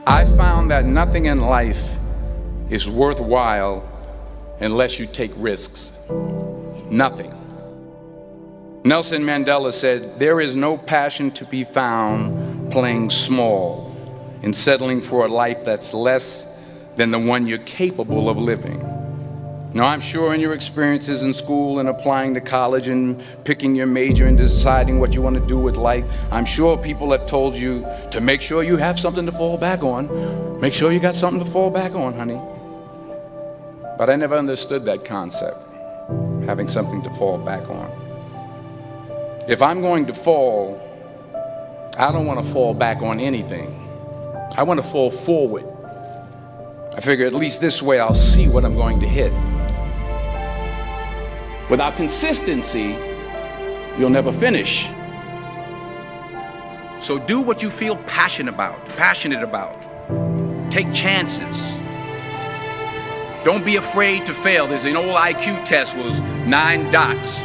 I found that nothing in life is worthwhile unless you take risks. Nothing. Nelson Mandela said, "There is no passion to be found playing small and settling for a life that's less than the one you're capable of living." Now, I'm sure in your experiences in school and applying to college and picking your major and deciding what you want to do with life, I'm sure people have told you to make sure you have something to fall back on. Make sure you got something to fall back on, honey. But I never understood that concept, having something to fall back on. If I'm going to fall, I don't want to fall back on anything. I want to fall forward. I figure at least this way I'll see what I'm going to hit. Without consistency, you'll never finish. So do what you feel passionate about. Take chances. Don't be afraid to fail. There's an old IQ test, was 9 dots,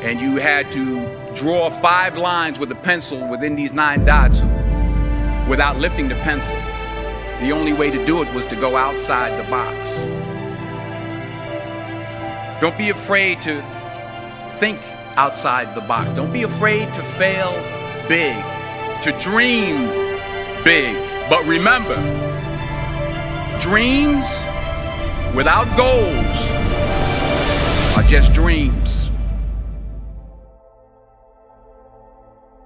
and you had to draw 5 lines with a pencil within these 9 dots without lifting the pencil. The only way to do it was to go outside the box. Don't be afraid to think outside the box. Don't be afraid to fail big, to dream big. But remember, dreams without goals are just dreams.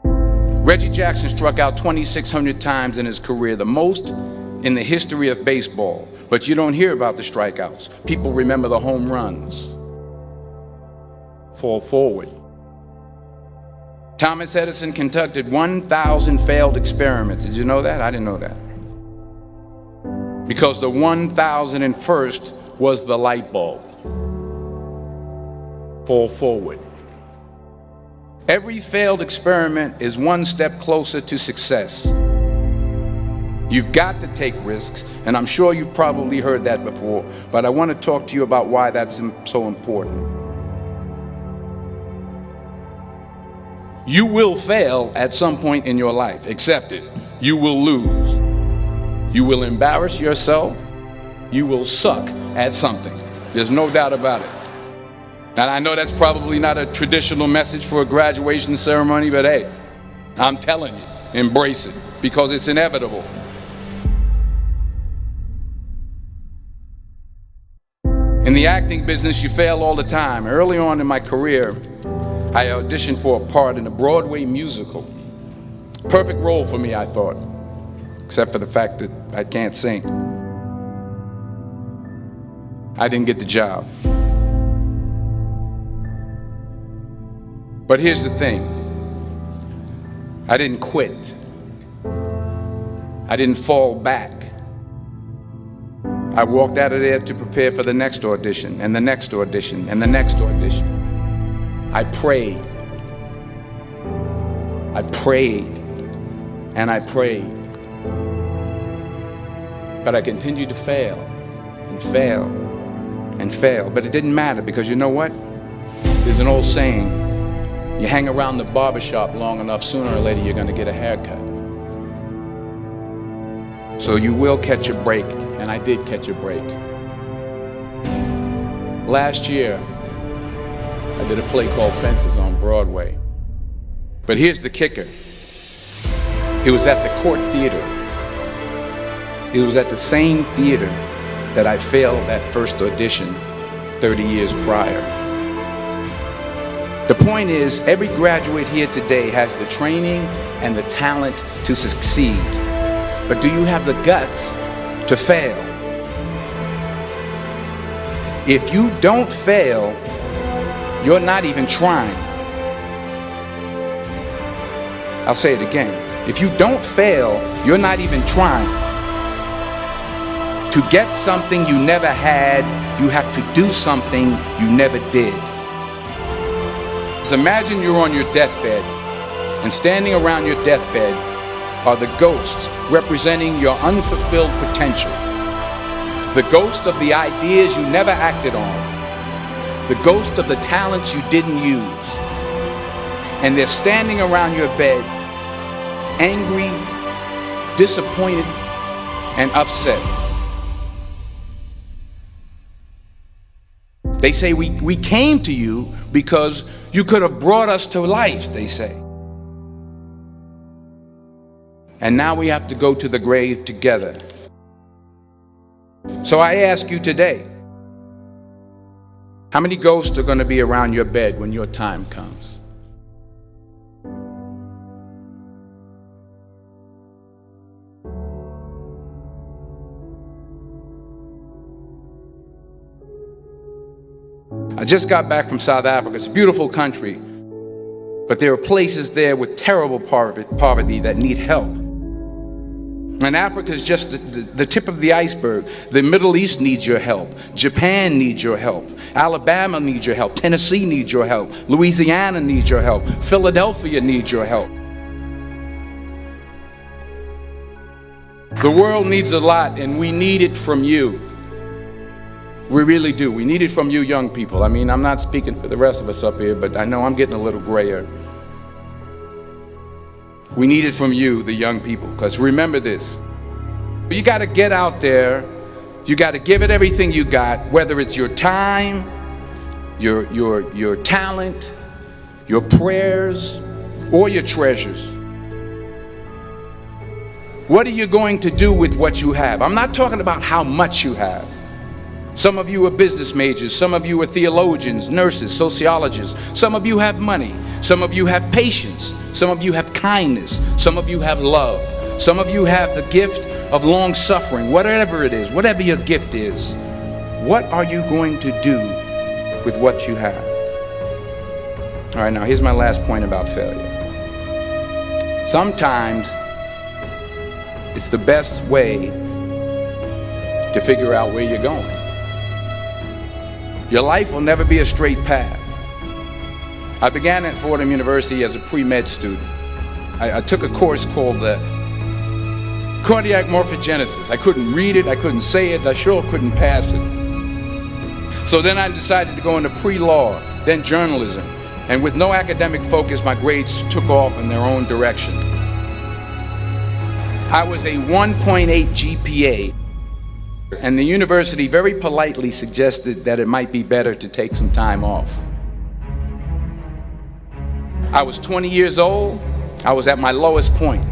Reggie Jackson struck out 2,600 times in his career, the most in the history of baseball. But you don't hear about the strikeouts. People remember the home runs. Fall forward. Thomas Edison conducted 1,000 failed experiments. Did you know that? I didn't know that. Because the 1,001st was the light bulb. Fall forward. Every failed experiment is one step closer to success. You've got to take risks, and I'm sure you've probably heard that before, but I want to talk to you about why that's so important. You will fail at some point in your life. Accept it. You will lose. You will embarrass yourself. You will suck at something. There's no doubt about it. And I know that's probably not a traditional message for a graduation ceremony, but hey, I'm telling you, embrace it, because it's inevitable. In the acting business, you fail all the time. Early on in my career, I auditioned for a part in a Broadway musical. Perfect role for me, I thought, except for the fact that I can't sing. I didn't get the job. But here's the thing. I didn't quit. I didn't fall back. I walked out of there to prepare for the next audition, and the next audition, and the next audition. I prayed. I prayed. And I prayed. But I continued to fail and fail and fail. But it didn't matter, because you know what? There's an old saying, you hang around the barbershop long enough, sooner or later you're going to get a haircut. So you will catch a break, and I did catch a break. Last year, I did a play called Fences on Broadway. But here's the kicker. It was at the Court Theater. It was at the same theater that I failed that first audition 30 years prior. The point is, every graduate here today has the training and the talent to succeed. But do you have the guts to fail? If you don't fail, you're not even trying. I'll say it again. If you don't fail, you're not even trying. To get something you never had, you have to do something you never did. So imagine you're on your deathbed, and standing around your deathbed are the ghosts representing your unfulfilled potential. The ghost of the ideas you never acted on. The ghost of the talents you didn't use. And they're standing around your bed, angry, disappointed, and upset. They say we came to you because you could have brought us to life, they say. And now we have to go to the grave together. So I ask you today, how many ghosts are going to be around your bed when your time comes? I just got back from South Africa. It's a beautiful country, but there are places there with terrible poverty that need help. And Africa is just the tip of the iceberg. The Middle East needs your help. Japan needs your help. Alabama needs your help. Tennessee needs your help. Louisiana needs your help. Philadelphia needs your help. The world needs a lot, and we need it from you. We really do. We need it from you young people. I mean, I'm not speaking for the rest of us up here, but I know I'm getting a little grayer. We need it from you, the young people, because remember this. You got to get out there. You got to give it everything you got, whether it's your time, your talent, your prayers, or your treasures. What are you going to do with what you have? I'm not talking about how much you have. Some of you are business majors. Some of you are theologians, nurses, sociologists. Some of you have money. Some of you have patience. Some of you have kindness. Some of you have love. Some of you have the gift of long suffering. Whatever it is, whatever your gift is, what are you going to do with what you have? All right, now here's my last point about failure. Sometimes it's the best way to figure out where you're going. Your life will never be a straight path. I began at Fordham University as a pre-med student. I took a course called cardiac morphogenesis. I couldn't read it, I couldn't say it, I sure couldn't pass it. So then I decided to go into pre-law, then journalism. And with no academic focus, my grades took off in their own direction. I was a 1.8 GPA. And the university very politely suggested that it might be better to take some time off. I was 20 years old. I was at my lowest point.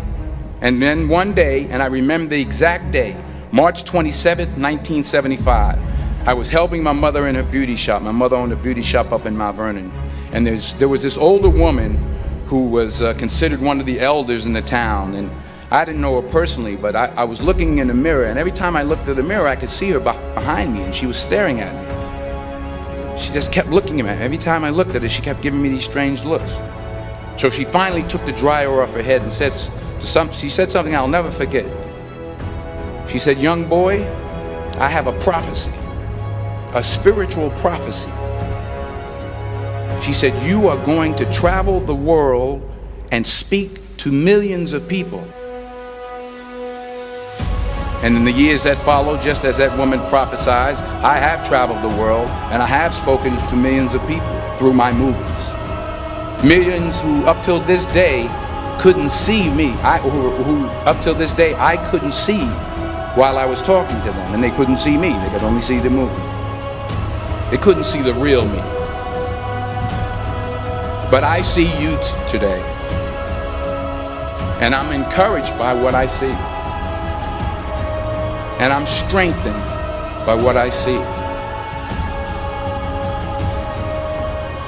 And then one day, and I remember the exact day, March 27th, 1975, I was helping my mother in her beauty shop. My mother owned a beauty shop up in Mount Vernon. And there was this older woman who was considered one of the elders in the town. And I didn't know her personally, but I was looking in the mirror, and every time I looked at the mirror, I could see her behind me, and she was staring at me. She just kept looking at me. Every time I looked at her, she kept giving me these strange looks. So she finally took the dryer off her head and she said something I'll never forget. She said, "Young boy, I have a prophecy, a spiritual prophecy." She said, "You are going to travel the world and speak to millions of people." And in the years that followed, just as that woman prophesied, I have traveled the world and I have spoken to millions of people through my movies. Millions who up till this day couldn't see me, who up till this day I couldn't see while I was talking to them, and they couldn't see me, they could only see the movie. They couldn't see the real me. But I see you today, and I'm encouraged by what I see. And I'm strengthened by what I see.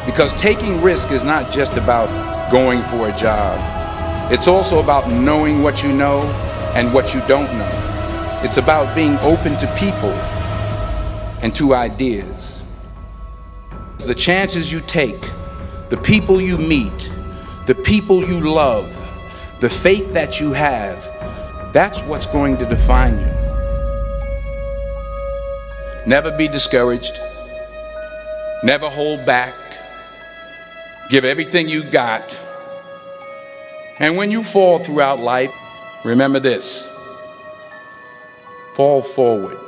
Because taking risk is not just about going for a job. It's also about knowing what you know and what you don't know. It's about being open to people and to ideas. The chances you take, the people you meet, the people you love, the faith that you have, that's what's going to define you. Never be discouraged. Never hold back. Give everything you got. And when you fall throughout life, remember this: fall forward.